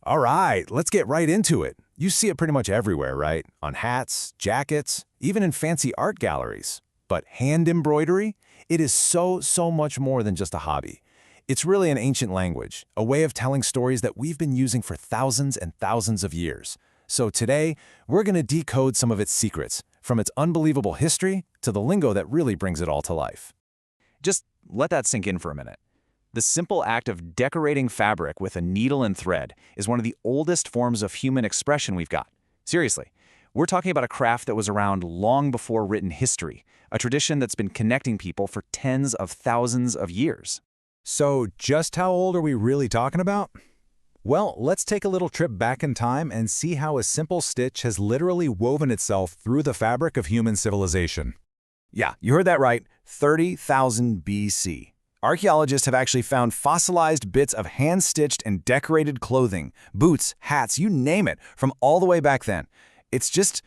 All right, let's get right into it. You see it pretty much everywhere, right? On hats, jackets, even in fancy art galleries. But hand embroidery? It is so much more than just a hobby. It's really an ancient language, a way of telling stories that we've been using for thousands and thousands of years. So today, we're going to decode some of its secrets, from its unbelievable history to the lingo that really brings it all to life. Just let that sink in for a minute. The simple act of decorating fabric with a needle and thread is one of the oldest forms of human expression we've got. Seriously, we're talking about a craft that was around long before written history, a tradition that's been connecting people for tens of thousands of years. So just how old are we really talking about? Well, let's take a little trip back in time and see how a simple stitch has literally woven itself through the fabric of human civilization. Yeah, you heard that right, 30,000 BC. Archaeologists have actually found fossilized bits of hand-stitched and decorated clothing, boots, hats, you name it, from all the way back then. It's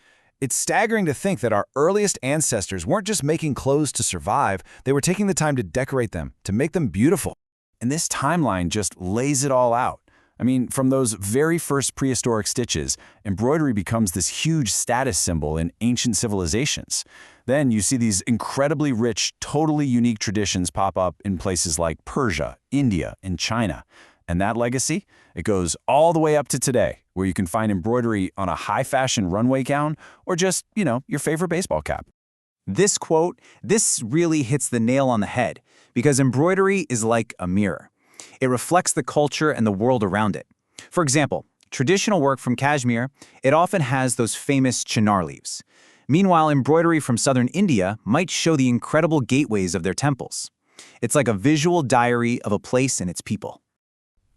staggering to think that our earliest ancestors weren't just making clothes to survive, they were taking the time to decorate them, to make them beautiful. And this timeline just lays it all out. I mean, from those very first prehistoric stitches, embroidery becomes this huge status symbol in ancient civilizations. Then you see these incredibly rich, totally unique traditions pop up in places like Persia, India, and China. And that legacy, it goes all the way up to today, where you can find embroidery on a high-fashion runway gown or just, your favorite baseball cap. This quote, this really hits the nail on the head, because embroidery is like a mirror. It reflects the culture and the world around it. For example, traditional work from cashmere, it often has those famous chinar leaves. Meanwhile, embroidery from southern India might show the incredible gateways of their temples. It's like a visual diary of a place and its people.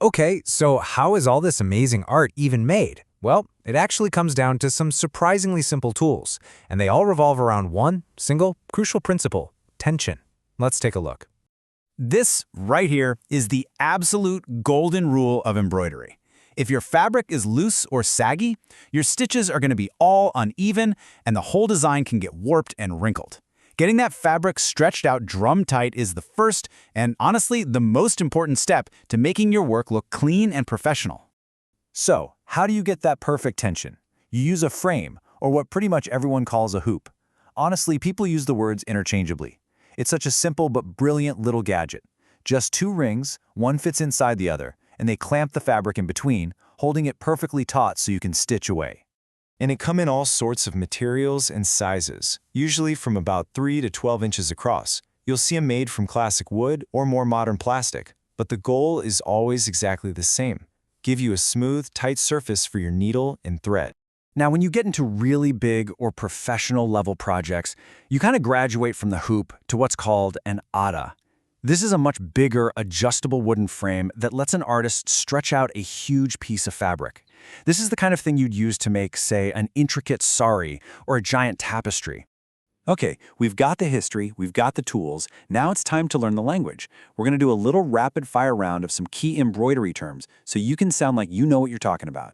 Okay, so how is all this amazing art even made? Well, it actually comes down to some surprisingly simple tools, and they all revolve around one single, crucial principle: tension. Let's take a look. This right here is the absolute golden rule of embroidery. If your fabric is loose or saggy, your stitches are going to be all uneven and the whole design can get warped and wrinkled. Getting that fabric stretched out drum tight is the first and honestly the most important step to making your work look clean and professional. So, how do you get that perfect tension? You use a frame, or what pretty much everyone calls a hoop. Honestly, people use the words interchangeably. It's such a simple but brilliant little gadget. Just two rings, one fits inside the other, and they clamp the fabric in between, holding it perfectly taut so you can stitch away. And it come in all sorts of materials and sizes, usually from about 3 to 12 inches across. You'll see them made from classic wood or more modern plastic, but the goal is always exactly the same: give you a smooth, tight surface for your needle and thread. Now, when you get into really big or professional level projects, you kind of graduate from the hoop to what's called an ada. This is a much bigger, adjustable wooden frame that lets an artist stretch out a huge piece of fabric. This is the kind of thing you'd use to make, say, an intricate sari or a giant tapestry. Okay, we've got the history, we've got the tools, now it's time to learn the language. We're going to do a little rapid-fire round of some key embroidery terms so you can sound like you know what you're talking about.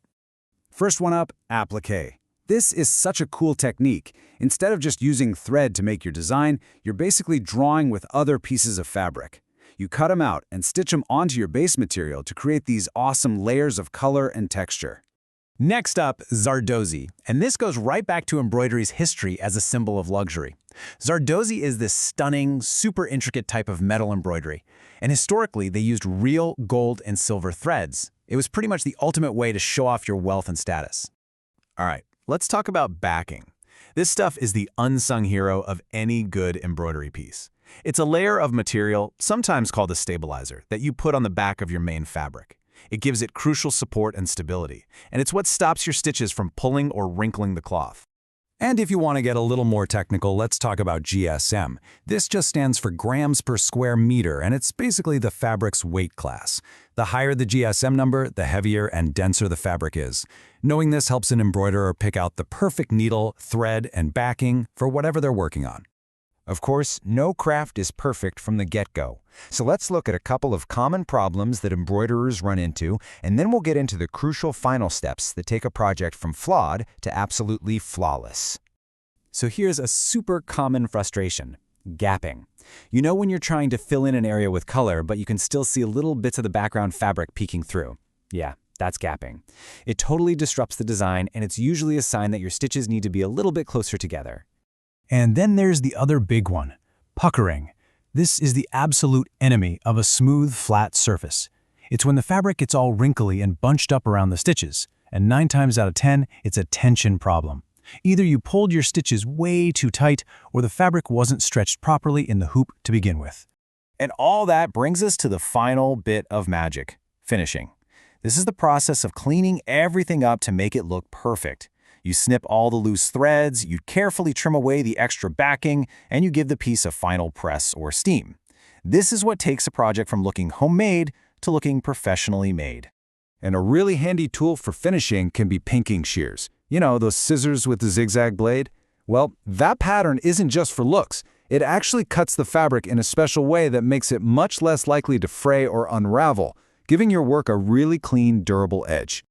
First one up, applique. This is such a cool technique. Instead of just using thread to make your design, you're basically drawing with other pieces of fabric. You cut them out and stitch them onto your base material to create these awesome layers of color and texture. Next up, Zardozi, and this goes right back to embroidery's history as a symbol of luxury. Zardozi is this stunning, super intricate type of metal embroidery, and historically they used real gold and silver threads. It was pretty much the ultimate way to show off your wealth and status. All right, let's talk about backing. This stuff is the unsung hero of any good embroidery piece. It's a layer of material, sometimes called a stabilizer, that you put on the back of your main fabric. It gives it crucial support and stability, and it's what stops your stitches from pulling or wrinkling the cloth. And if you want to get a little more technical, let's talk about GSM. This just stands for grams per square meter, and it's basically the fabric's weight class. The higher the GSM number, the heavier and denser the fabric is. Knowing this helps an embroiderer pick out the perfect needle, thread, and backing for whatever they're working on. Of course, no craft is perfect from the get-go. So let's look at a couple of common problems that embroiderers run into, and then we'll get into the crucial final steps that take a project from flawed to absolutely flawless. So here's a super common frustration: gapping. You know when you're trying to fill in an area with color, but you can still see little bits of the background fabric peeking through. Yeah, That's gapping. It totally disrupts the design, and it's usually a sign that your stitches need to be a little bit closer together. And then there's the other big one, puckering. This is the absolute enemy of a smooth, flat surface. It's when the fabric gets all wrinkly and bunched up around the stitches, and 9 times out of 10, it's a tension problem. Either you pulled your stitches way too tight, or the fabric wasn't stretched properly in the hoop to begin with. And all that brings us to the final bit of magic, finishing. This is the process of cleaning everything up to make it look perfect. You snip all the loose threads, you carefully trim away the extra backing, and you give the piece a final press or steam. This is what takes a project from looking homemade to looking professionally made. And a really handy tool for finishing can be pinking shears. You know, those scissors with the zigzag blade? Well, that pattern isn't just for looks. It actually cuts the fabric in a special way that makes it much less likely to fray or unravel, giving your work a really clean, durable edge.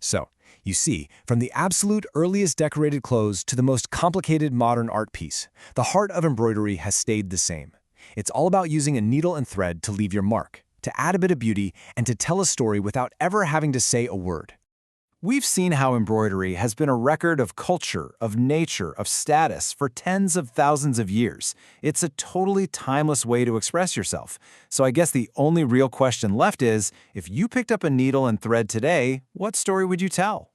So, you see, from the absolute earliest decorated clothes to the most complicated modern art piece, the heart of embroidery has stayed the same. It's all about using a needle and thread to leave your mark, to add a bit of beauty, and to tell a story without ever having to say a word. We've seen how embroidery has been a record of culture, of nature, of status for tens of thousands of years. It's a totally timeless way to express yourself. So I guess the only real question left is, if you picked up a needle and thread today, what story would you tell?